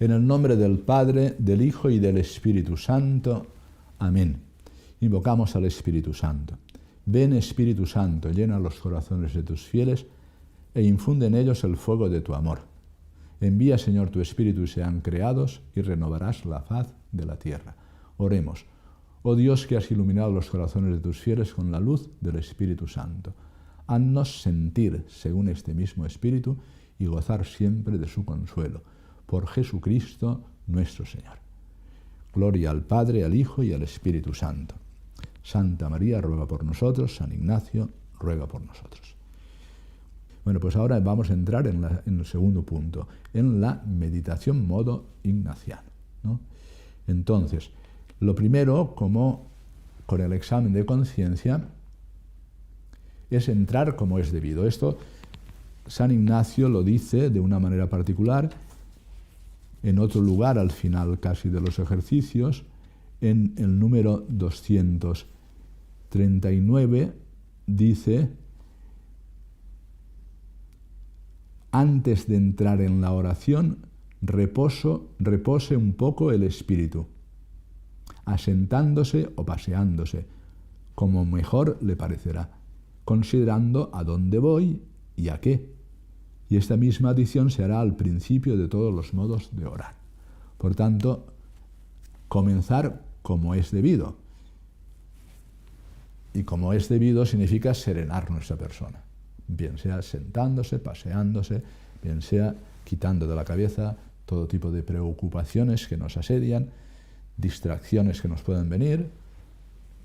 En el nombre del Padre, del Hijo y del Espíritu Santo. Amén. Invocamos al Espíritu Santo. Ven, Espíritu Santo, llena los corazones de tus fieles e infunde en ellos el fuego de tu amor. Envía, Señor, tu Espíritu y sean creados y renovarás la faz de la tierra. Oremos. Oh Dios, que has iluminado los corazones de tus fieles con la luz del Espíritu Santo, haznos sentir según este mismo Espíritu y gozar siempre de su consuelo. Por Jesucristo nuestro Señor. Gloria al Padre, al Hijo y al Espíritu Santo. Santa María, ruega por nosotros. San Ignacio, ruega por nosotros. Bueno, pues ahora vamos a entrar en el segundo punto, en la meditación modo ignaciano, ¿no? Entonces, lo primero, como con el examen de conciencia, es entrar como es debido. Esto San Ignacio lo dice de una manera particular, en otro lugar, al final casi de los ejercicios, en el número 239, dice: antes de entrar en la oración, repose un poco el espíritu, asentándose o paseándose, como mejor le parecerá, considerando a dónde voy y a qué. Y esta misma adición se hará al principio de todos los modos de orar. Por tanto, comenzar como es debido. Y como es debido significa serenar nuestra persona. Bien sea sentándose, paseándose, bien sea quitando de la cabeza todo tipo de preocupaciones que nos asedian, distracciones que nos pueden venir.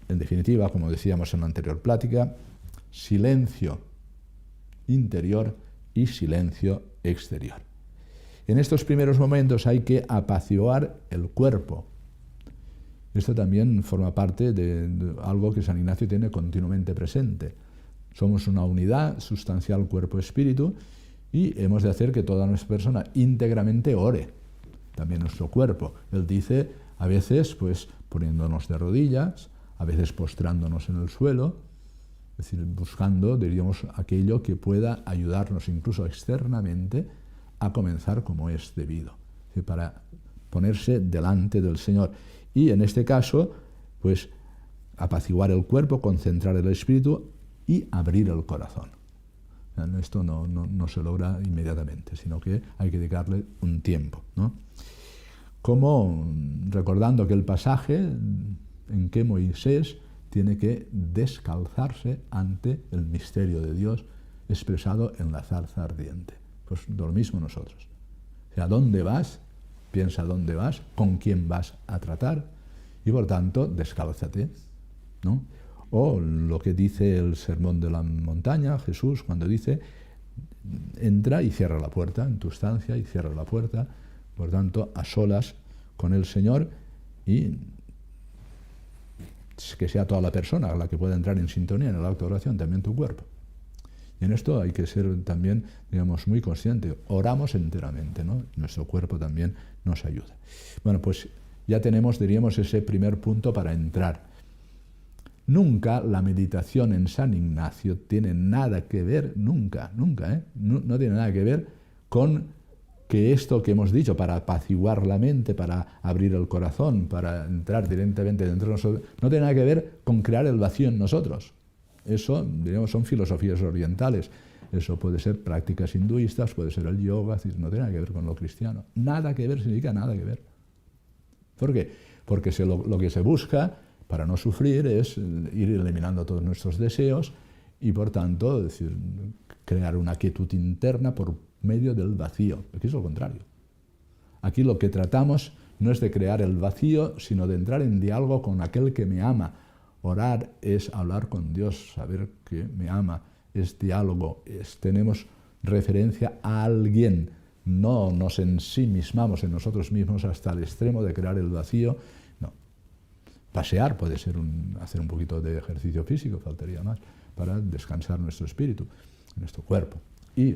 En definitiva, como decíamos en la anterior plática, silencio interior y silencio exterior. En estos primeros momentos hay que apaciguar el cuerpo. Esto también forma parte de algo que San Ignacio tiene continuamente presente. Somos una unidad sustancial cuerpo-espíritu y hemos de hacer que toda nuestra persona íntegramente ore, también nuestro cuerpo. Él dice, a veces pues poniéndonos de rodillas, a veces postrándonos en el suelo, es decir, buscando, diríamos, aquello que pueda ayudarnos incluso externamente a comenzar como es debido, es decir, para ponerse delante del Señor. Y en este caso, pues apaciguar el cuerpo, concentrar el espíritu y abrir el corazón. Esto no se logra inmediatamente, sino que hay que dedicarle un tiempo, ¿no? Como recordando que el pasaje en que Moisés tiene que descalzarse ante el misterio de Dios expresado en la zarza ardiente. Pues lo mismo nosotros. O sea, ¿a dónde vas? Piensa dónde vas, con quién vas a tratar y por tanto descálzate, ¿no? O lo que dice el Sermón de la Montaña, Jesús, cuando dice, entra y cierra la puerta en tu estancia y cierra la puerta, por tanto, a solas con el Señor y que sea toda la persona la que pueda entrar en sintonía en el acto de oración, también tu cuerpo. Y en esto hay que ser también, digamos, muy consciente. Oramos enteramente, ¿no? Nuestro cuerpo también nos ayuda. Bueno, pues ya tenemos, diríamos, ese primer punto para entrar. Nunca la meditación en San Ignacio tiene nada que ver, nunca, no tiene nada que ver con que esto que hemos dicho, para apaciguar la mente, para abrir el corazón, para entrar directamente dentro de nosotros, no tiene nada que ver con crear el vacío en nosotros. Eso, diríamos, son filosofías orientales. Eso puede ser prácticas hinduistas, puede ser el yoga, no tiene nada que ver con lo cristiano. Nada que ver significa nada que ver. ¿Por qué? Porque lo que se busca para no sufrir es ir eliminando todos nuestros deseos y, por tanto, decir, crear una quietud interna por medio del vacío. Aquí es lo contrario. Aquí lo que tratamos no es de crear el vacío, sino de entrar en diálogo con aquel que me ama. Orar es hablar con Dios, saber que me ama, es diálogo, tenemos referencia a alguien. No nos ensimismamos en nosotros mismos hasta el extremo de crear el vacío. No. Pasear puede ser hacer un poquito de ejercicio físico, faltaría más, para descansar nuestro espíritu, nuestro cuerpo. Y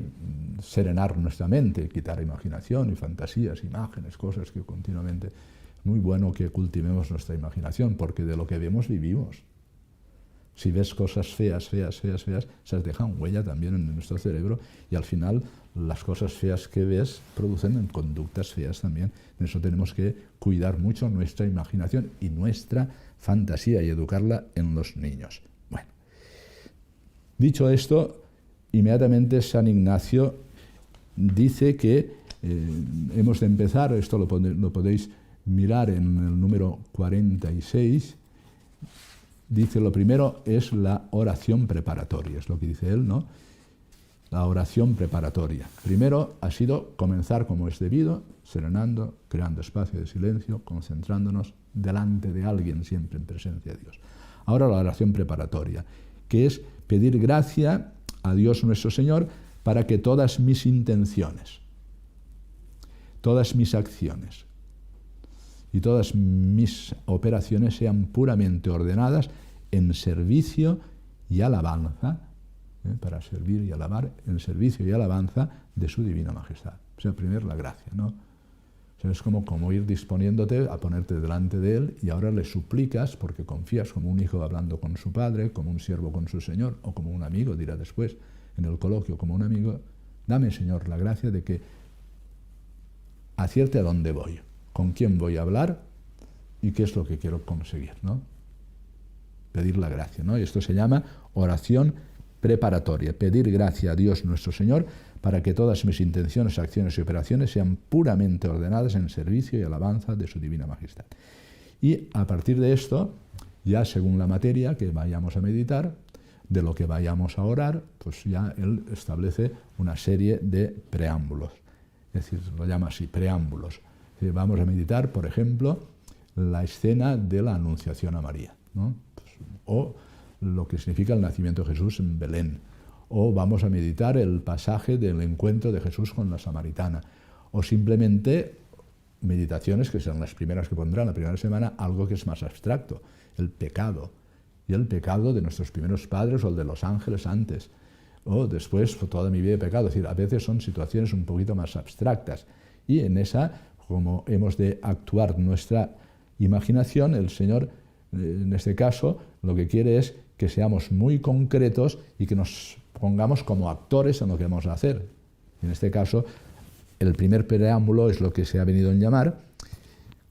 serenar nuestra mente, quitar imaginación y fantasías, imágenes, cosas que continuamente... Es muy bueno que cultivemos nuestra imaginación, porque de lo que vemos vivimos. Si ves cosas feas, esas dejan huella también en nuestro cerebro y al final las cosas feas que ves producen conductas feas también. En eso tenemos que cuidar mucho nuestra imaginación y nuestra fantasía y educarla en los niños. Bueno, dicho esto, inmediatamente San Ignacio dice que hemos de empezar, esto lo podéis mirar en el número 46, dice lo primero es la oración preparatoria, es lo que dice él, ¿no? La oración preparatoria. Primero ha sido comenzar como es debido, serenando, creando espacio de silencio, concentrándonos delante de alguien, siempre en presencia de Dios. Ahora la oración preparatoria, que es pedir gracia a Dios nuestro Señor para que todas mis intenciones, todas mis acciones y todas mis operaciones sean puramente ordenadas en servicio y alabanza, para servir y alabar, en servicio y alabanza de su divina majestad. O sea, primero la gracia, ¿no? O sea, es como ir disponiéndote a ponerte delante de Él y ahora le suplicas, porque confías como un hijo hablando con su padre, como un siervo con su Señor, o como un amigo, dirá después, en el coloquio, como un amigo, dame, Señor, la gracia de que acierte a dónde voy, con quién voy a hablar y qué es lo que quiero conseguir, ¿no? Pedir la gracia, ¿no? Y esto se llama oración preparatoria, pedir gracia a Dios nuestro Señor para que todas mis intenciones, acciones y operaciones sean puramente ordenadas en servicio y alabanza de su divina majestad. Y a partir de esto, ya según la materia que vayamos a meditar, de lo que vayamos a orar, pues ya él establece una serie de preámbulos. Es decir, lo llama así, preámbulos. Vamos a meditar, por ejemplo, la escena de la Anunciación a María, ¿no? O lo que significa el nacimiento de Jesús en Belén. O vamos a meditar el pasaje del encuentro de Jesús con la samaritana. O simplemente meditaciones que serán las primeras que pondrán la primera semana, algo que es más abstracto, el pecado. Y el pecado de nuestros primeros padres o el de los ángeles antes. O después, toda mi vida de pecado. Es decir, a veces son situaciones un poquito más abstractas. Y en esa, como hemos de actuar nuestra imaginación, el Señor, en este caso, lo que quiere es que seamos muy concretos y que nos pongamos como actores en lo que vamos a hacer. En este caso, el primer preámbulo es lo que se ha venido a llamar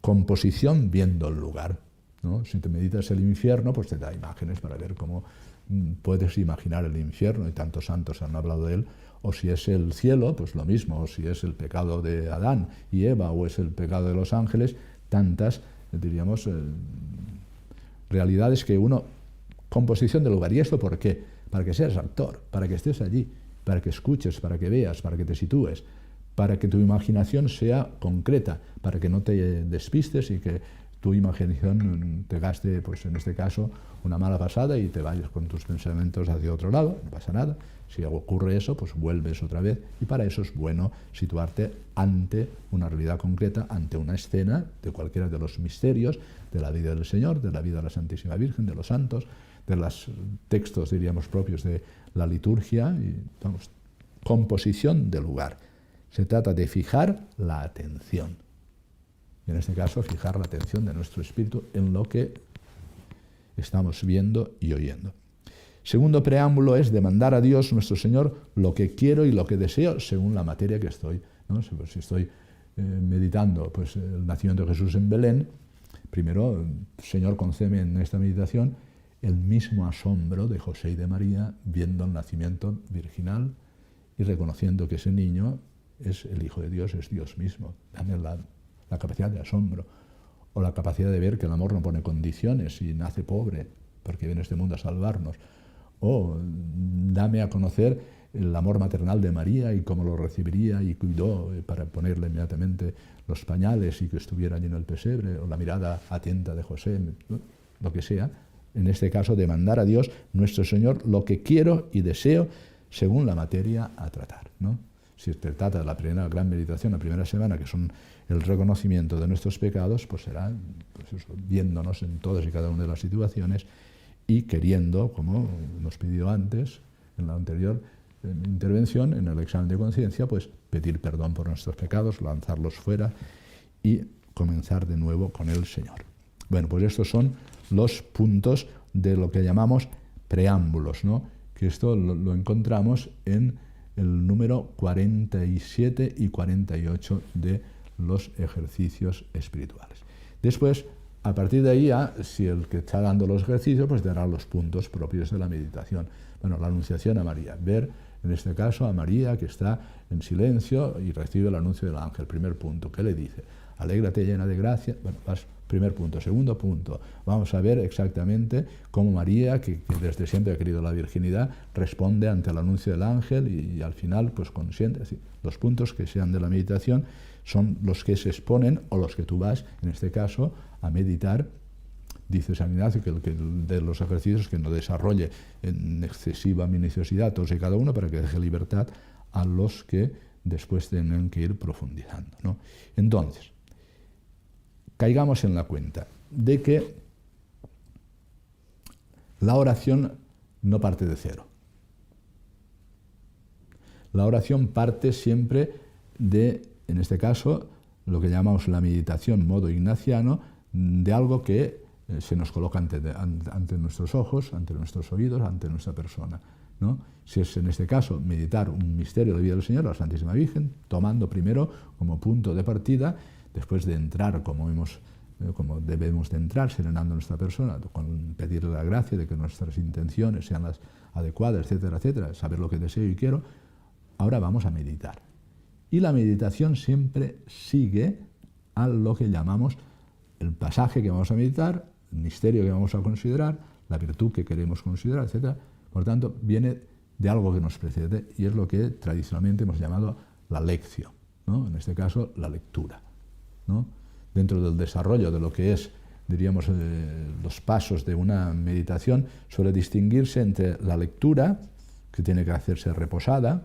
composición viendo el lugar, ¿no? Si te meditas el infierno, pues te da imágenes para ver cómo puedes imaginar el infierno, y tantos santos han hablado de él. O si es el cielo, pues lo mismo. O si es el pecado de Adán y Eva, o es el pecado de los ángeles, tantas, diríamos, realidades que uno... Composición del lugar. ¿Y esto por qué? Para que seas actor, para que estés allí, para que escuches, para que veas, para que te sitúes, para que tu imaginación sea concreta, para que no te despistes y que tu imaginación te gaste, pues en este caso, una mala pasada y te vayas con tus pensamientos hacia otro lado. No pasa nada. Si ocurre eso, pues vuelves otra vez. Y para eso es bueno situarte ante una realidad concreta, ante una escena de cualquiera de los misterios de la vida del Señor, de la vida de la Santísima Virgen, de los santos, de los textos, diríamos, propios de la liturgia. Y, vamos, composición del lugar. Se trata de fijar la atención. Y en este caso, fijar la atención de nuestro espíritu en lo que estamos viendo y oyendo. Segundo preámbulo es demandar a Dios nuestro Señor lo que quiero y lo que deseo según la materia que estoy, ¿no? Si estoy meditando pues, el nacimiento de Jesús en Belén, primero, Señor, concédeme en esta meditación el mismo asombro de José y de María viendo el nacimiento virginal y reconociendo que ese niño es el Hijo de Dios, es Dios mismo. Dame la capacidad de asombro, o la capacidad de ver que el amor no pone condiciones y nace pobre porque viene a este mundo a salvarnos. O dame a conocer el amor maternal de María y cómo lo recibiría y cuidó para ponerle inmediatamente los pañales y que estuviera allí en el pesebre, o la mirada atenta de José, lo que sea. En este caso, demandar a Dios nuestro Señor lo que quiero y deseo según la materia a tratar, ¿no? Si se trata de la primera gran meditación, la primera semana, que son el reconocimiento de nuestros pecados, pues será pues eso, viéndonos en todas y cada una de las situaciones y queriendo, como nos pidió antes, en la anterior intervención, en el examen de conciencia, pues pedir perdón por nuestros pecados, lanzarlos fuera y comenzar de nuevo con el Señor. Bueno, pues estos son los puntos de lo que llamamos preámbulos, ¿no? Que esto lo encontramos en el número 47 y 48 de los ejercicios espirituales. Después, a partir de ahí, ya, si el que está dando los ejercicios, pues dará los puntos propios de la meditación. Bueno, la anunciación a María. Ver, en este caso, a María que está en silencio y recibe el anuncio del ángel. Primer punto, ¿qué le dice? Alégrate llena de gracia. Bueno, primer punto. Segundo punto, vamos a ver exactamente cómo María, que desde siempre ha querido la virginidad, responde ante el anuncio del ángel y al final pues consiente. Así, los puntos que sean de la meditación son los que se exponen o los que tú vas, en este caso, a meditar. Dice San Ignacio que de los ejercicios que no desarrolle en excesiva minuciosidad todos y cada uno para que deje libertad a los que después tengan que ir profundizando, ¿no? Entonces, caigamos en la cuenta de que la oración no parte de cero. La oración parte siempre de, en este caso, lo que llamamos la meditación modo ignaciano, de algo que se nos coloca ante nuestros ojos, ante nuestros oídos, ante nuestra persona, ¿no? Si es en este caso meditar un misterio de la vida del Señor, la Santísima Virgen, tomando primero como punto de partida, después de entrar como debemos de entrar, serenando nuestra persona, con pedirle la gracia de que nuestras intenciones sean las adecuadas, etcétera, etcétera, saber lo que deseo y quiero. Ahora vamos a meditar. Y la meditación siempre sigue a lo que llamamos el pasaje que vamos a meditar, el misterio que vamos a considerar, la virtud que queremos considerar, etcétera. Por tanto, viene de algo que nos precede y es lo que tradicionalmente hemos llamado la lectio, ¿no? En este caso, la lectura, ¿no? Dentro del desarrollo de lo que es, diríamos, los pasos de una meditación, suele distinguirse entre la lectura, que tiene que hacerse reposada.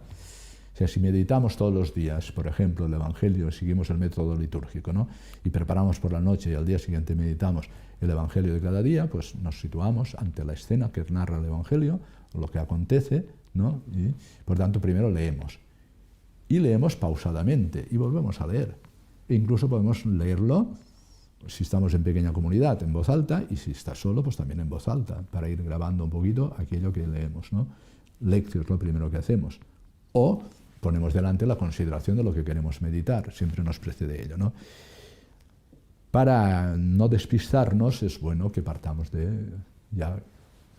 O sea, si meditamos todos los días, por ejemplo, el Evangelio, seguimos el método litúrgico, ¿no? Y preparamos por la noche y al día siguiente meditamos el Evangelio de cada día, pues nos situamos ante la escena que narra el Evangelio, lo que acontece, ¿no? Y, por tanto, primero leemos. Y leemos pausadamente y volvemos a leer. E incluso podemos leerlo, si estamos en pequeña comunidad, en voz alta, y si está solo, pues también en voz alta, para ir grabando un poquito aquello que leemos, ¿no? Lectio es lo primero que hacemos. O ponemos delante la consideración de lo que queremos meditar, siempre nos precede ello, ¿no? Para no despistarnos es bueno que partamos de, ya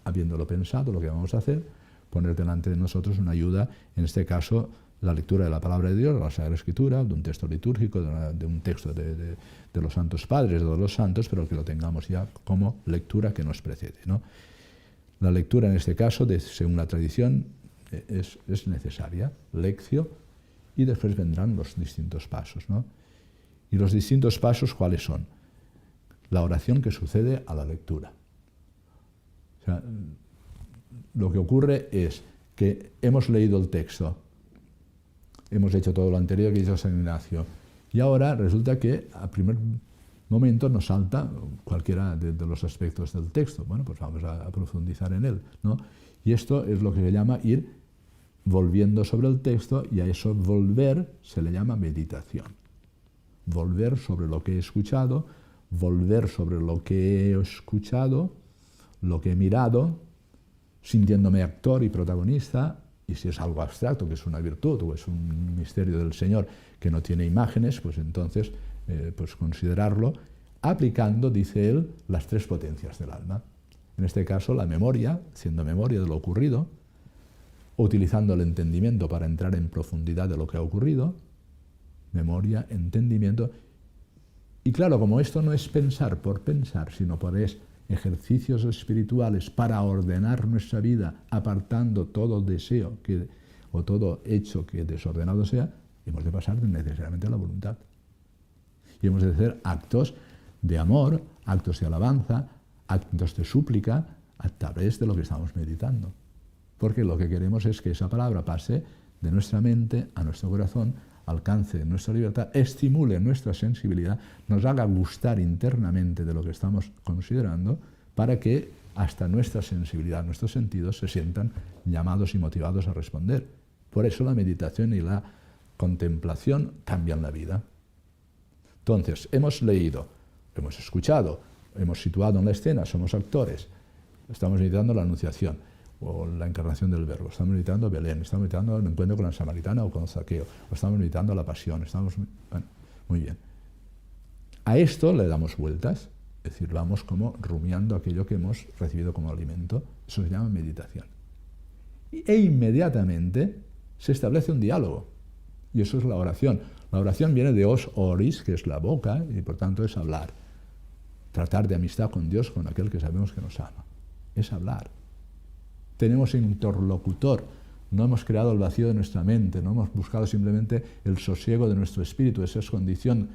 habiéndolo pensado, lo que vamos a hacer, poner delante de nosotros una ayuda, en este caso la lectura de la palabra de Dios, de la Sagrada Escritura, de un texto litúrgico, de un texto de los santos padres, de los santos, pero que lo tengamos ya como lectura que nos precede, ¿no? La lectura en este caso, según la tradición, es necesaria, lectio, y después vendrán los distintos pasos, ¿no? Y los distintos pasos, ¿cuáles son? La oración que sucede a la lectura. O sea, lo que ocurre es que hemos leído el texto, hemos hecho todo lo anterior que hizo San Ignacio, y ahora resulta que al primer momento nos salta cualquiera de los aspectos del texto. Bueno, pues vamos a profundizar en él, ¿no? Y esto es lo que se llama ir volviendo sobre el texto, y a eso volver se le llama meditación. Volver sobre lo que he escuchado, volver sobre lo que he escuchado, lo que he mirado, sintiéndome actor y protagonista, y si es algo abstracto, que es una virtud o es un misterio del Señor que no tiene imágenes, pues entonces pues considerarlo aplicando, dice él, las tres potencias del alma. En este caso, la memoria, siendo memoria de lo ocurrido, utilizando el entendimiento para entrar en profundidad de lo que ha ocurrido, memoria, entendimiento. Y claro, como esto no es pensar por pensar, sino por ejercicios espirituales para ordenar nuestra vida, apartando todo deseo o todo hecho que desordenado sea, hemos de pasar necesariamente a la voluntad. Y hemos de hacer actos de amor, actos de alabanza, actos de súplica, a través de lo que estamos meditando. Porque lo que queremos es que esa palabra pase de nuestra mente a nuestro corazón, alcance nuestra libertad, estimule nuestra sensibilidad, nos haga gustar internamente de lo que estamos considerando, para que hasta nuestra sensibilidad, nuestros sentidos se sientan llamados y motivados a responder. Por eso la meditación y la contemplación cambian la vida. Entonces, hemos leído, hemos escuchado, hemos situado en la escena, somos actores, estamos meditando la Anunciación. o la encarnación del Verbo, estamos meditando Belén, estamos meditando el encuentro con la samaritana o con Zaqueo, o estamos meditando la pasión, bueno, muy bien. A esto le damos vueltas, es decir, vamos como rumiando aquello que hemos recibido como alimento, eso se llama meditación. E inmediatamente se establece un diálogo, y eso es la oración. La oración viene de os oris, que es la boca, y por tanto es hablar. Tratar de amistad con Dios, con aquel que sabemos que nos ama. Es hablar. Tenemos interlocutor. No hemos creado el vacío de nuestra mente, no hemos buscado simplemente el sosiego de nuestro espíritu. Esa es condición,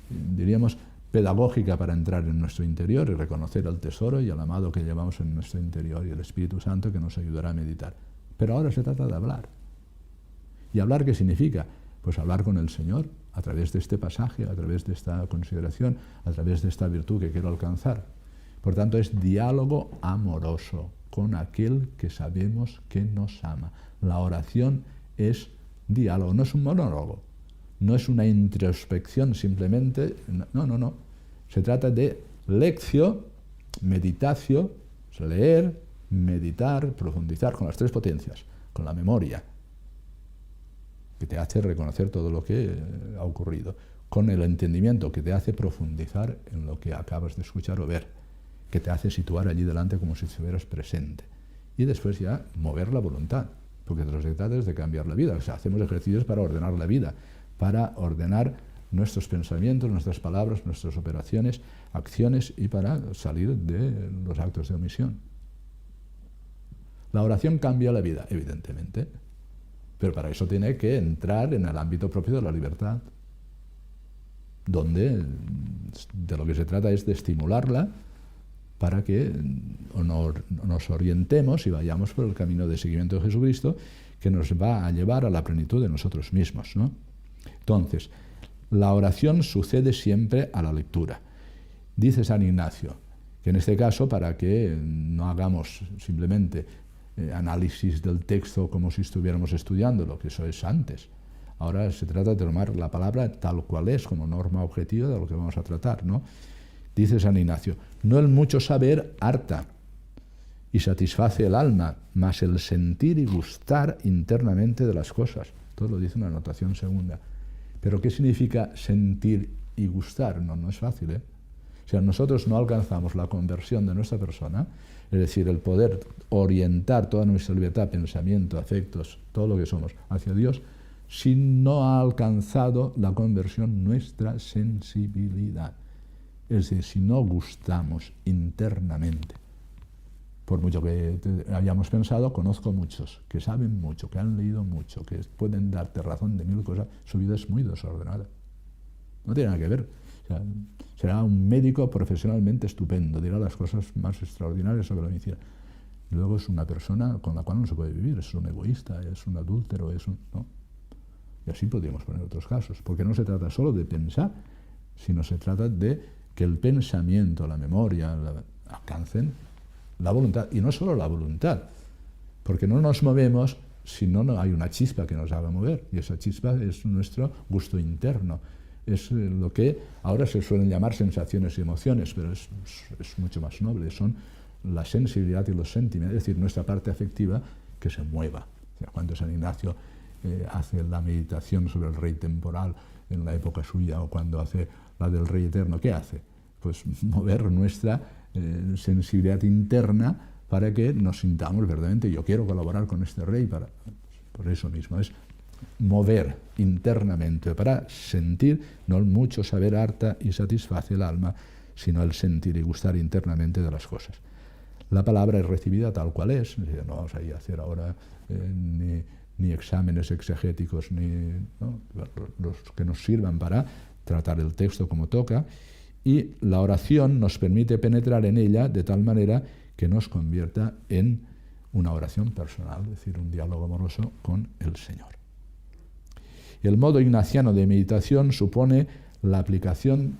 diríamos, pedagógica para entrar en nuestro interior y reconocer el tesoro y el amado que llevamos en nuestro interior y el Espíritu Santo que nos ayudará a meditar. Pero ahora se trata de hablar. ¿Y hablar qué significa? Pues hablar con el Señor a través de este pasaje, a través de esta consideración, a través de esta virtud que quiero alcanzar. Por tanto, es diálogo amoroso con aquel que sabemos que nos ama. La oración es diálogo, no es un monólogo, no es una introspección simplemente, no. Se trata de lectio, meditatio, leer, meditar, profundizar con las tres potencias, con la memoria, que te hace reconocer todo lo que ha ocurrido, con el entendimiento que te hace profundizar en lo que acabas de escuchar o ver, que te hace situar allí delante como si estuvieras presente. Y después ya mover la voluntad, porque de lo que se trata es de cambiar la vida. O sea, hacemos ejercicios para ordenar la vida, para ordenar nuestros pensamientos, nuestras palabras, nuestras operaciones, acciones y para salir de los actos de omisión. La oración cambia la vida, evidentemente, pero para eso tiene que entrar en el ámbito propio de la libertad, donde de lo que se trata es de estimularla para que nos orientemos y vayamos por el camino de seguimiento de Jesucristo que nos va a llevar a la plenitud de nosotros mismos, ¿no? Entonces, la oración sucede siempre a la lectura. Dice San Ignacio que en este caso, para que no hagamos simplemente análisis del texto como si estuviéramos estudiándolo, que eso es antes. Ahora se trata de tomar la palabra tal cual es, como norma objetiva de lo que vamos a tratar, ¿no? Dice San Ignacio, no el mucho saber harta y satisface el alma, mas el sentir y gustar internamente de las cosas. Todo lo dice una anotación segunda. Pero ¿qué significa sentir y gustar? No es fácil, ¿eh? O sea, nosotros no alcanzamos la conversión de nuestra persona, es decir, el poder orientar toda nuestra libertad, pensamiento, afectos, todo lo que somos hacia Dios, si no ha alcanzado la conversión nuestra sensibilidad. Es decir, si no gustamos internamente. Por mucho que hayamos pensado, conozco muchos que saben mucho, que han leído mucho, que pueden darte razón de mil cosas, su vida es muy desordenada. No tiene nada que ver. O sea, será un médico profesionalmente estupendo, dirá las cosas más extraordinarias sobre la medicina. Luego es una persona con la cual no se puede vivir, es un egoísta, es un adúltero, ¿no? Y así podríamos poner otros casos, porque no se trata solo de pensar, sino se trata de que el pensamiento, la memoria, alcancen la voluntad. Y no solo la voluntad, porque no nos movemos si no hay una chispa que nos haga mover, y esa chispa es nuestro gusto interno. Es lo que ahora se suelen llamar sensaciones y emociones, pero es mucho más noble, son la sensibilidad y los sentimientos, es decir, nuestra parte afectiva que se mueva. O sea, cuando San Ignacio hace la meditación sobre el rey temporal en la época suya, o cuando hace la del rey eterno, ¿qué hace? Pues mover nuestra sensibilidad interna para que nos sintamos verdaderamente, yo quiero colaborar con este rey, por eso mismo, es mover internamente para sentir, no el mucho saber harta y satisface el alma, sino el sentir y gustar internamente de las cosas. La palabra es recibida tal cual es, no vamos a ir a hacer ahora ni exámenes exegéticos, ¿no? Los que nos sirvan para tratar el texto como toca, y la oración nos permite penetrar en ella de tal manera que nos convierta en una oración personal, es decir, un diálogo amoroso con el Señor. El modo ignaciano de meditación supone la aplicación,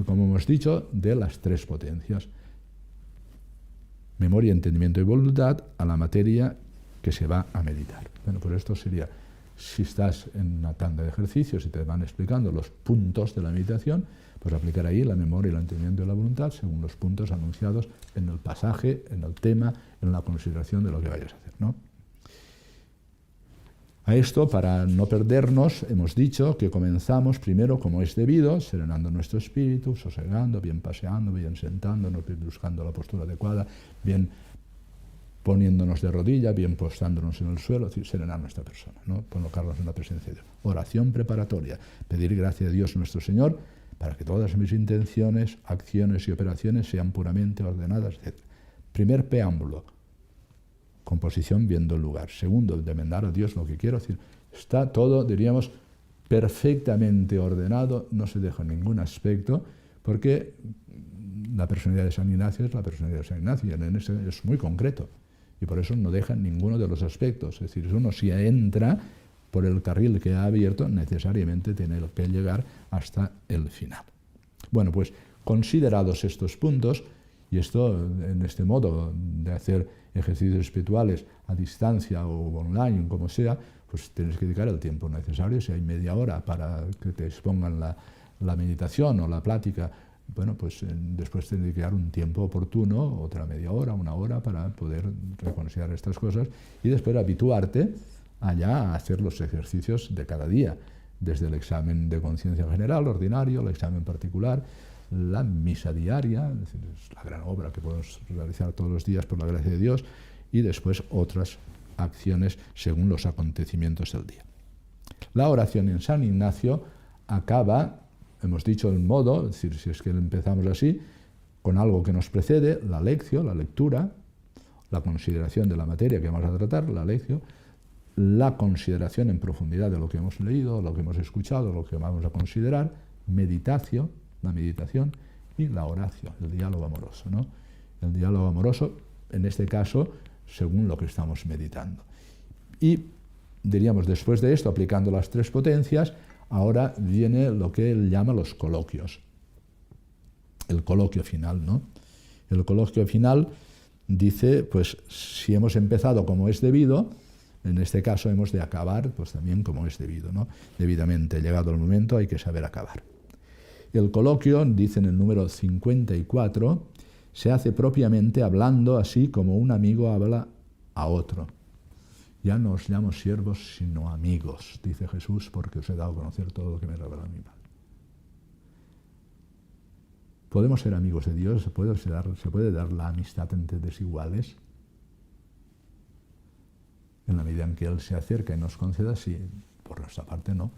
como hemos dicho, de las tres potencias: memoria, entendimiento y voluntad a la materia que se va a meditar. Bueno, pues esto sería Si estás en una tanda de ejercicios y te van explicando los puntos de la meditación, pues aplicar ahí la memoria y el entendimiento de la voluntad según los puntos anunciados en el pasaje, en el tema, en la consideración de lo que vayas a hacer, ¿no? A esto, para no perdernos, hemos dicho que comenzamos primero como es debido, serenando nuestro espíritu, sosegando, bien paseando, bien sentándonos, bien buscando la postura adecuada, bien poniéndonos de rodillas, bien postándonos en el suelo, es decir, serenar a nuestra persona, ¿no? Colocarnos en la presencia de Dios. Oración preparatoria, pedir gracia a Dios nuestro Señor para que todas mis intenciones, acciones y operaciones sean puramente ordenadas, etc. Primer preámbulo, composición viendo el lugar. Segundo, el demandar a Dios lo que quiero, es decir, está todo, diríamos, perfectamente ordenado, no se deja ningún aspecto, porque la personalidad de San Ignacio es la personalidad de San Ignacio, y en ese es muy concreto, y por eso no deja ninguno de los aspectos. Es decir, uno si entra por el carril que ha abierto, necesariamente tiene que llegar hasta el final. Bueno, pues considerados estos puntos, y esto en este modo de hacer ejercicios espirituales a distancia o online, como sea, pues tienes que dedicar el tiempo necesario. Si hay media hora para que te expongan la meditación o la plática, bueno, pues después tienes que dedicar un tiempo oportuno, otra media hora, una hora, para poder reconsiderar estas cosas y después habituarte allá a hacer los ejercicios de cada día, desde el examen de conciencia general, ordinario, el examen particular, la misa diaria, es decir, es la gran obra que podemos realizar todos los días por la gracia de Dios, y después otras acciones según los acontecimientos del día. La oración en San Ignacio acaba, hemos dicho el modo, es decir, si es que empezamos así, con algo que nos precede, la lección, la lectura, la consideración de la materia que vamos a tratar, la lección, la consideración en profundidad de lo que hemos leído, lo que hemos escuchado, lo que vamos a considerar, meditación, la meditación, y la oración, el diálogo amoroso, ¿no? El diálogo amoroso, en este caso, según lo que estamos meditando. Y, diríamos, después de esto, aplicando las tres potencias, ahora viene lo que él llama los coloquios. El coloquio final, ¿no? El coloquio final dice, pues, si hemos empezado como es debido, en este caso hemos de acabar, pues también como es debido, ¿no? Debidamente, llegado el momento, hay que saber acabar. El coloquio, dice en el número 54, se hace propiamente hablando así como un amigo habla a otro. Ya no os llamo siervos, sino amigos, dice Jesús, porque os he dado a conocer todo lo que me revela mi Padre. ¿Podemos ser amigos de Dios? ¿Se puede dar la amistad entre desiguales? En la medida en que Él se acerca y nos conceda, sí, por nuestra parte no.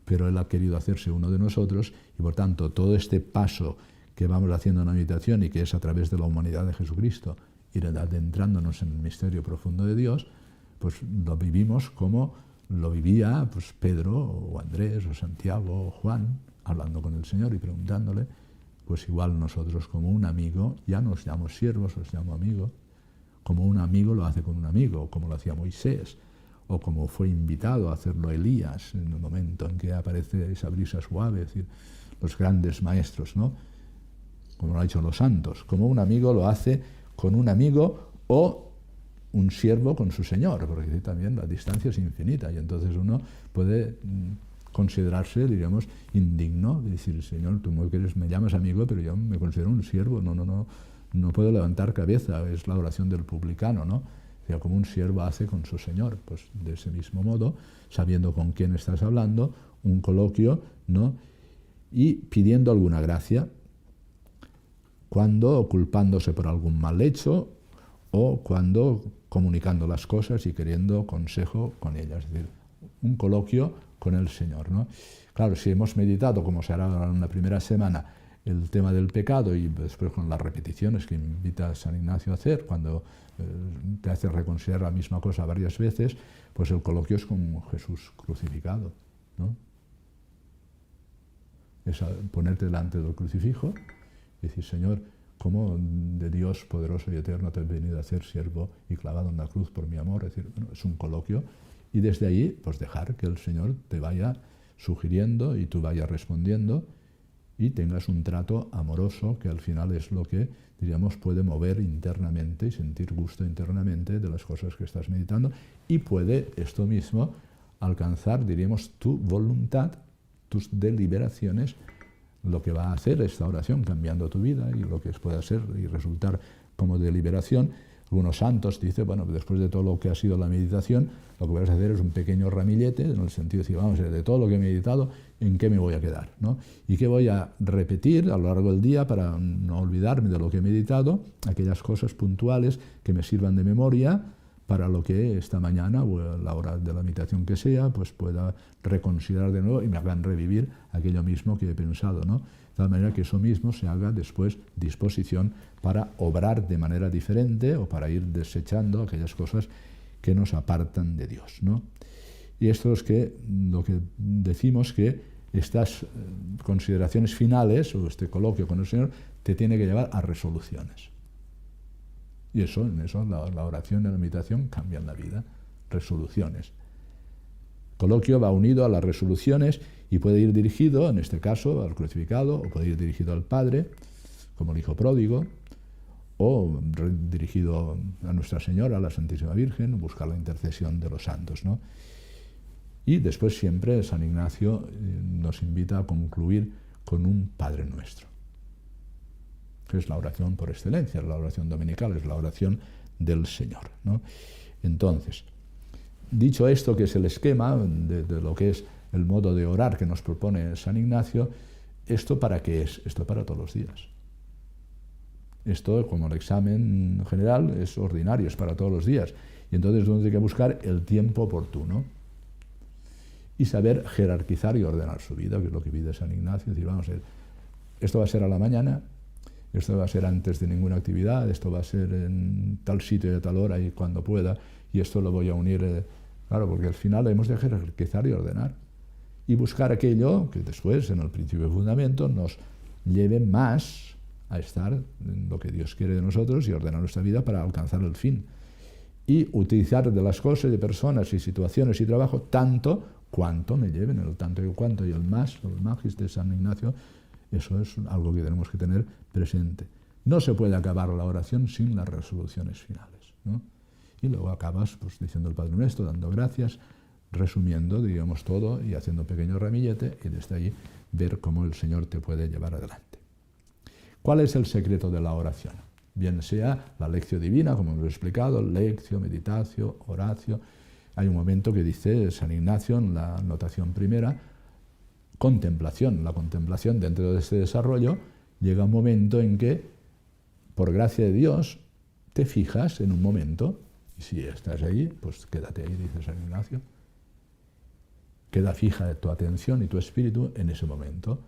Pero Él ha querido hacerse uno de nosotros y, por tanto, todo este paso que vamos haciendo en la meditación y que es a través de la humanidad de Jesucristo, ir adentrándonos en el misterio profundo de Dios, pues lo vivimos como lo vivía pues, Pedro o Andrés o Santiago o Juan, hablando con el Señor y preguntándole, pues igual nosotros como un amigo, ya no os llamo siervos, os llamo amigos, como un amigo lo hace con un amigo, como lo hacía Moisés, o como fue invitado a hacerlo Elías en el momento en que aparece esa brisa suave, es decir, los grandes maestros, ¿no? Como lo han hecho los santos, como un amigo lo hace con un amigo o un siervo con su señor, porque también la distancia es infinita y entonces uno puede considerarse, diríamos, indigno de decir, Señor, tú me llamas amigo, pero yo me considero un siervo, no puedo levantar cabeza, es la oración del publicano, ¿no? O sea, como un siervo hace con su señor, pues de ese mismo modo, sabiendo con quién estás hablando, un coloquio, ¿no? Y pidiendo alguna gracia, cuando culpándose por algún mal hecho o cuando comunicando las cosas y queriendo consejo con ellas, es decir, un coloquio con el Señor, ¿no? Claro, si hemos meditado, como se hará en la primera semana, el tema del pecado y después con las repeticiones que invita a San Ignacio a hacer, cuando te hace reconsiderar la misma cosa varias veces, pues el coloquio es con Jesús crucificado, ¿no? Es ponerte delante del crucifijo y decir, Señor, ¿cómo de Dios poderoso y eterno te has venido a hacer siervo y clavado en la cruz por mi amor? Es decir, bueno, es un coloquio y desde ahí pues dejar que el Señor te vaya sugiriendo y tú vayas respondiendo y tengas un trato amoroso que al final es lo que, diríamos, puede mover internamente y sentir gusto internamente de las cosas que estás meditando y puede esto mismo alcanzar, diríamos, tu voluntad, tus deliberaciones, lo que va a hacer esta oración, cambiando tu vida y lo que puede ser y resultar como deliberación. Algunos santos dicen, bueno, después de todo lo que ha sido la meditación, lo que vas a hacer es un pequeño ramillete, en el sentido de decir, vamos a ver, de todo lo que he meditado, ¿en qué me voy a quedar? ¿No? ¿Y qué voy a repetir a lo largo del día para no olvidarme de lo que he meditado? Aquellas cosas puntuales que me sirvan de memoria para lo que esta mañana o a la hora de la meditación que sea, pues pueda reconsiderar de nuevo y me hagan revivir aquello mismo que he pensado, ¿no? De tal manera que eso mismo se haga después disposición para obrar de manera diferente o para ir desechando aquellas cosas que nos apartan de Dios, ¿no? Y esto es lo que decimos, que estas consideraciones finales o este coloquio con el Señor te tiene que llevar a resoluciones. Y en eso la oración y la meditación cambian la vida. Resoluciones. Coloquio va unido a las resoluciones y puede ir dirigido, en este caso, al crucificado, o puede ir dirigido al Padre, como el Hijo pródigo, o dirigido a Nuestra Señora, a la Santísima Virgen, buscar la intercesión de los santos, ¿no? Y después siempre San Ignacio nos invita a concluir con un Padre Nuestro, que es la oración por excelencia, la oración dominical, es la oración del Señor, ¿no? Entonces, dicho esto, que es el esquema de lo que es el modo de orar que nos propone San Ignacio, ¿esto para qué es? Esto para todos los días. Esto, como el examen general, es ordinario, es para todos los días. Y entonces uno tiene que buscar el tiempo oportuno y saber jerarquizar y ordenar su vida, que es lo que pide San Ignacio. Es decir, vamos a ver, esto va a ser a la mañana, esto va a ser antes de ninguna actividad, esto va a ser en tal sitio y a tal hora y cuando pueda, y esto lo voy a unir, claro, porque al final hemos de jerarquizar y ordenar. Y buscar aquello que después, en el principio de fundamento, nos lleve más a estar en lo que Dios quiere de nosotros y ordenar nuestra vida para alcanzar el fin. Y utilizar de las cosas, de personas y situaciones y trabajo tanto cuanto me lleven, el tanto y el cuanto y el más, el magis de San Ignacio. Eso es algo que tenemos que tener presente. No se puede acabar la oración sin las resoluciones finales, ¿no? Y luego acabas pues, diciendo el Padre Nuestro, dando gracias, resumiendo, digamos, todo y haciendo un pequeño ramillete y desde ahí ver cómo el Señor te puede llevar adelante. ¿Cuál es el secreto de la oración? Bien sea la lección divina, como hemos explicado, lección, meditatio, oratio. Hay un momento que dice San Ignacio en la anotación primera, contemplación. La contemplación, dentro de este desarrollo, llega un momento en que, por gracia de Dios, te fijas en un momento, y si estás ahí, pues quédate ahí, dice San Ignacio. Queda fija tu atención y tu espíritu en ese momento.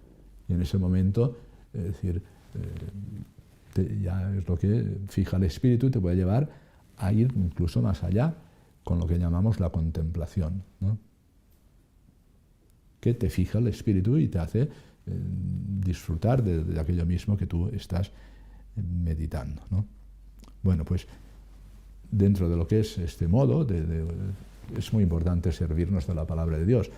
Y en ese momento, es decir, ya es lo que fija el espíritu y te puede llevar a ir incluso más allá, con lo que llamamos la contemplación, ¿no? Que te fija el espíritu y te hace disfrutar de aquello mismo que tú estás meditando, ¿no? Bueno, pues dentro de lo que es este modo, es muy importante servirnos de la palabra de Dios.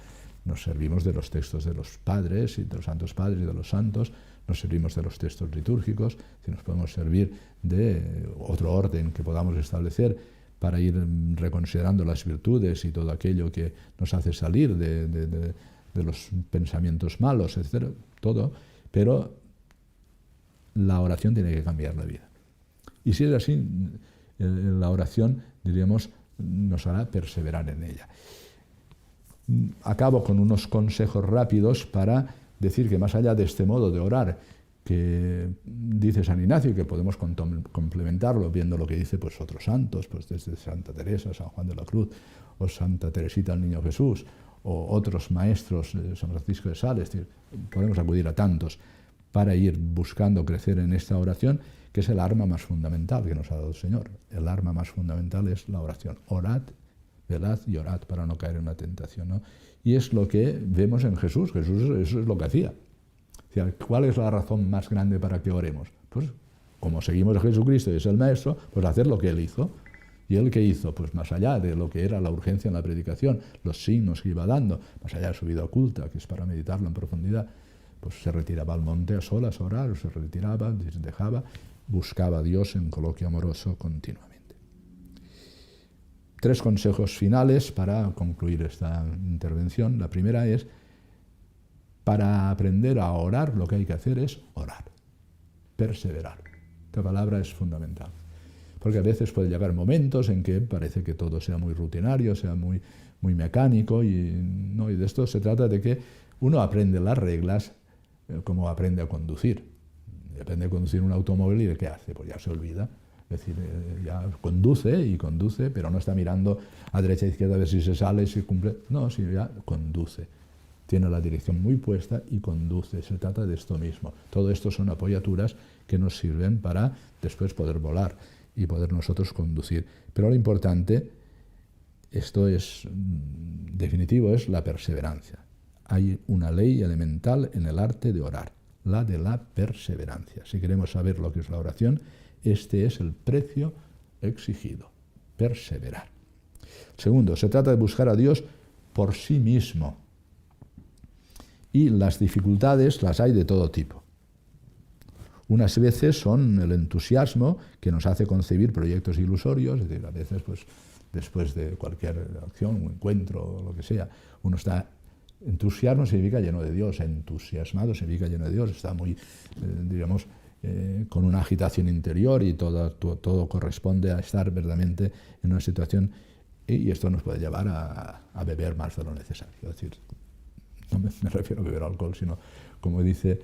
Nos servimos de los textos de los padres y de los santos padres y de los santos, nos servimos de los textos litúrgicos, si nos podemos servir de otro orden que podamos establecer para ir reconsiderando las virtudes y todo aquello que nos hace salir de los pensamientos malos, etcétera, todo, pero la oración tiene que cambiar la vida. Y si es así, la oración, diríamos, nos hará perseverar en ella. Acabo con unos consejos rápidos para decir que más allá de este modo de orar que dice San Ignacio, que podemos complementarlo viendo lo que dice pues, otros santos, pues desde Santa Teresa, San Juan de la Cruz, o Santa Teresita del Niño Jesús, o otros maestros, San Francisco de Sales, es decir, podemos acudir a tantos para ir buscando crecer en esta oración, que es el arma más fundamental que nos ha dado el Señor. El arma más fundamental es la oración. Orad, velad y orad para no caer en una tentación, ¿no? Y es lo que vemos en Jesús. Jesús eso es lo que hacía. O sea, ¿cuál es la razón más grande para que oremos? Pues como seguimos a Jesucristo y es el Maestro, pues hacer lo que Él hizo. ¿Y Él qué hizo? Pues más allá de lo que era la urgencia en la predicación, los signos que iba dando, más allá de su vida oculta, que es para meditarlo en profundidad, pues se retiraba al monte a solas a orar, o se retiraba, dejaba, buscaba a Dios en coloquio amoroso continuamente. 3 consejos finales para concluir esta intervención. La primera es, para aprender a orar, lo que hay que hacer es orar, perseverar. Esta palabra es fundamental, porque a veces puede llegar momentos en que parece que todo sea muy rutinario, sea muy mecánico, y de esto se trata de que uno aprende las reglas como aprende a conducir. Aprende a conducir un automóvil y ¿de qué hace? Pues ya se olvida. Es decir, ya conduce, pero no está mirando a derecha e izquierda a ver si se sale, si cumple. No, si ya conduce. Tiene la dirección muy puesta y conduce. Se trata de esto mismo. Todo esto son apoyaturas que nos sirven para después poder volar y poder nosotros conducir. Pero lo importante, esto es definitivo, es la perseverancia. Hay una ley elemental en el arte de orar, la de la perseverancia. Si queremos saber lo que es la oración, este es el precio exigido, perseverar. Segundo, se trata de buscar a Dios por sí mismo. Y las dificultades las hay de todo tipo. Unas veces son el entusiasmo que nos hace concebir proyectos ilusorios, es decir, a veces pues, después de cualquier acción, un encuentro, o lo que sea, uno está... Entusiasmo significa lleno de Dios, entusiasmado significa lleno de Dios, está muy, con una agitación interior y todo corresponde a estar verdaderamente en una situación, y esto nos puede llevar a beber más de lo necesario. Es decir, no me refiero a beber alcohol, sino, como dice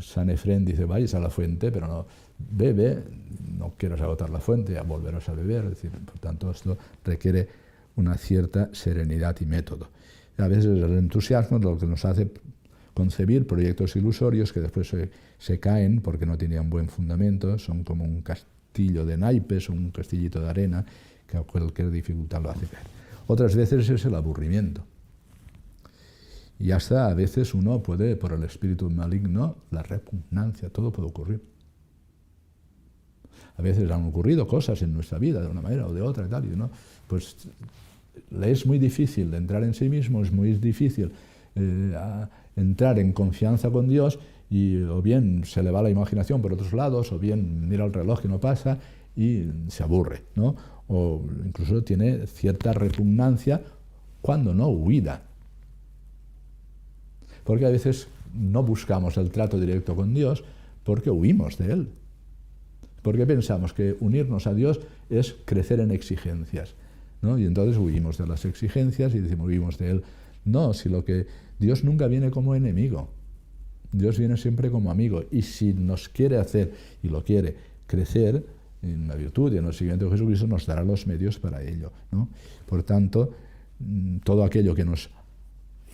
San Efrén, dice, vayas a la fuente, pero no bebe, no quieras agotar la fuente, ya volverás a beber. Es decir, por tanto, esto requiere una cierta serenidad y método. A veces el entusiasmo es lo que nos hace concebir proyectos ilusorios que después se caen porque no tenían buen fundamento, son como un castillo de naipes o un castillito de arena que a cualquier dificultad lo hace caer. Otras veces es el aburrimiento. Y hasta a veces uno puede, por el espíritu maligno, la repugnancia, todo puede ocurrir. A veces han ocurrido cosas en nuestra vida de una manera o de otra y tal, y uno, pues... Le es muy difícil de entrar en sí mismo, es muy difícil entrar en confianza con Dios, y o bien se le va la imaginación por otros lados, o bien mira el reloj y no pasa y se aburre, ¿no? O incluso tiene cierta repugnancia, cuando no huida. Porque a veces no buscamos el trato directo con Dios porque huimos de Él. Porque pensamos que unirnos a Dios es crecer en exigencias, ¿no? Y entonces huimos de las exigencias y decimos, huimos de Él. No, si lo que Dios nunca viene como enemigo, Dios viene siempre como amigo. Y si nos quiere hacer, y lo quiere, crecer en la virtud y en el seguimiento de Jesucristo, nos dará los medios para ello, ¿no? Por tanto, todo aquello que nos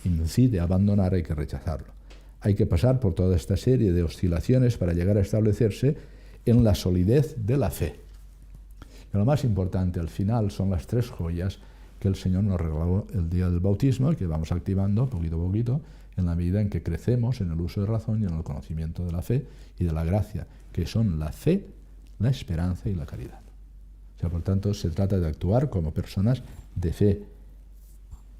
incide a abandonar hay que rechazarlo. Hay que pasar por toda esta serie de oscilaciones para llegar a establecerse en la solidez de la fe. Pero lo más importante al final son las 3 joyas que el Señor nos regaló el día del bautismo y que vamos activando poquito a poquito en la medida en que crecemos en el uso de razón y en el conocimiento de la fe y de la gracia, que son la fe, la esperanza y la caridad. O sea, por tanto, se trata de actuar como personas de fe,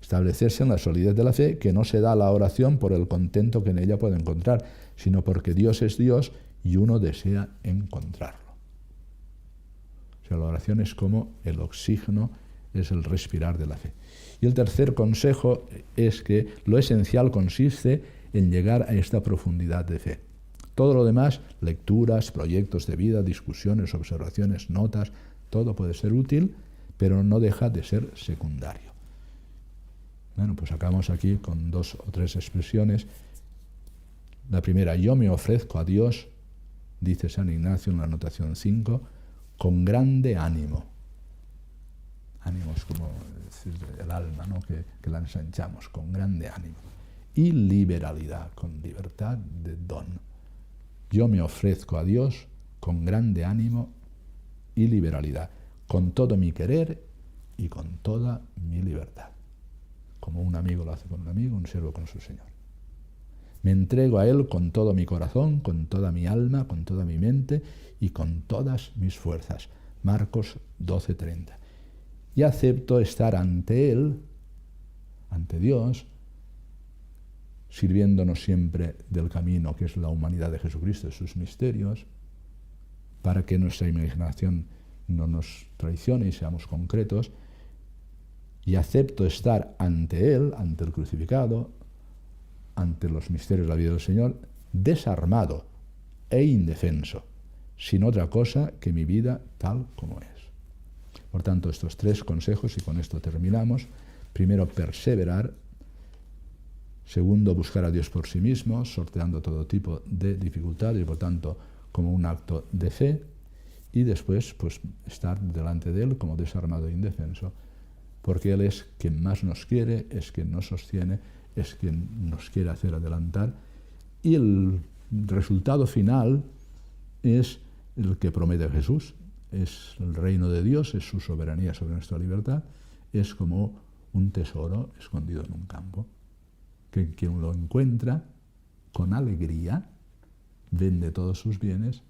establecerse en la solidez de la fe, que no se da a la oración por el contento que en ella puede encontrar, sino porque Dios es Dios y uno desea encontrarlo. La oración es como el oxígeno, es el respirar de la fe. Y el tercer consejo es que lo esencial consiste en llegar a esta profundidad de fe. Todo lo demás, lecturas, proyectos de vida, discusiones, observaciones, notas, todo puede ser útil, pero no deja de ser secundario. Bueno, pues acabamos aquí con 2 o 3 expresiones. La primera, yo me ofrezco a Dios, dice San Ignacio en la anotación 5, con grande ánimo. Ánimo es como decir, el alma, ¿no? que la ensanchamos, con grande ánimo. Y liberalidad, con libertad de don. Yo me ofrezco a Dios con grande ánimo y liberalidad, con todo mi querer y con toda mi libertad. Como un amigo lo hace con un amigo, un siervo con su Señor. Me entrego a Él con todo mi corazón, con toda mi alma, con toda mi mente y con todas mis fuerzas. Marcos 12:30. Y acepto estar ante Él, ante Dios, sirviéndonos siempre del camino que es la humanidad de Jesucristo y sus misterios, para que nuestra imaginación no nos traicione y seamos concretos, y acepto estar ante Él, ante el crucificado, ante los misterios de la vida del Señor, desarmado e indefenso, sin otra cosa que mi vida tal como es. Por tanto, estos 3 consejos, y con esto terminamos. Primero, perseverar. Segundo, buscar a Dios por sí mismo, sorteando todo tipo de dificultades y, por tanto, como un acto de fe. Y después, pues, estar delante de Él como desarmado e indefenso, porque Él es quien más nos quiere, es quien nos sostiene, es quien nos quiere hacer adelantar. Y el resultado final es el que promete Jesús. Es el reino de Dios, es su soberanía sobre nuestra libertad, es como un tesoro escondido en un campo, que quien lo encuentra con alegría, vende todos sus bienes,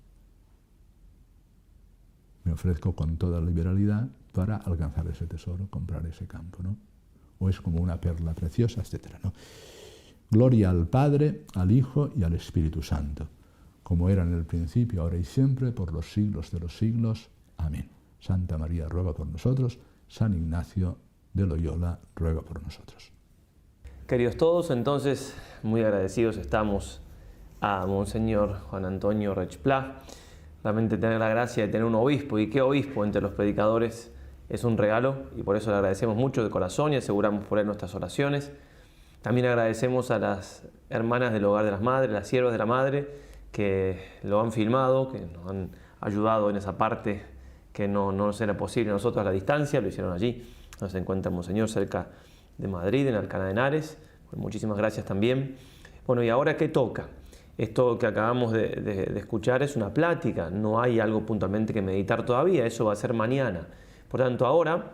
me ofrezco con toda liberalidad para alcanzar ese tesoro, comprar ese campo, ¿no? O es como una perla preciosa, etc., ¿no? Gloria al Padre, al Hijo y al Espíritu Santo, como era en el principio, ahora y siempre, por los siglos de los siglos. Amén. Santa María, ruega por nosotros. San Ignacio de Loyola, ruega por nosotros. Queridos todos, entonces, muy agradecidos estamos a Monseñor Juan Antonio Rechplá. Realmente tener la gracia de tener un obispo, y qué obispo entre los predicadores, es un regalo, y por eso le agradecemos mucho de corazón y aseguramos por él nuestras oraciones. También agradecemos a las hermanas del Hogar de las Madres, las siervas de la Madre, que lo han filmado, que nos han ayudado en esa parte que no nos era posible nosotros a la distancia, lo hicieron allí. Nos encuentra Monseñor cerca de Madrid, en Alcalá de Henares. Bueno, muchísimas gracias también. Bueno, ¿y ahora qué toca? Esto que acabamos de escuchar es una plática, no hay algo puntualmente que meditar todavía, eso va a ser mañana. Por tanto, ahora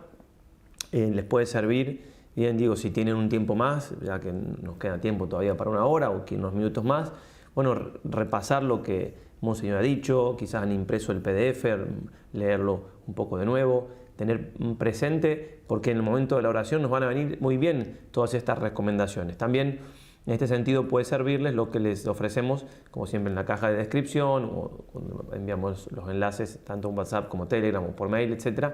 les puede servir, bien digo, si tienen un tiempo más, ya que nos queda tiempo todavía para 1 hora o unos minutos más, bueno, repasar lo que Monseñor ha dicho, quizás han impreso el PDF, leerlo un poco de nuevo, tener presente, porque en el momento de la oración nos van a venir muy bien todas estas recomendaciones. También en este sentido puede servirles lo que les ofrecemos, como siempre en la caja de descripción, o cuando enviamos los enlaces tanto en WhatsApp como Telegram o por mail, etc.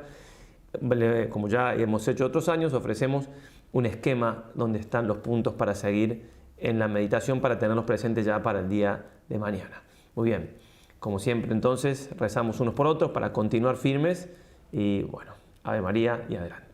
Como ya hemos hecho otros años, ofrecemos un esquema donde están los puntos para seguir en la meditación, para tenerlos presentes ya para el día de mañana. Muy bien, como siempre entonces rezamos unos por otros para continuar firmes y bueno, Ave María y adelante.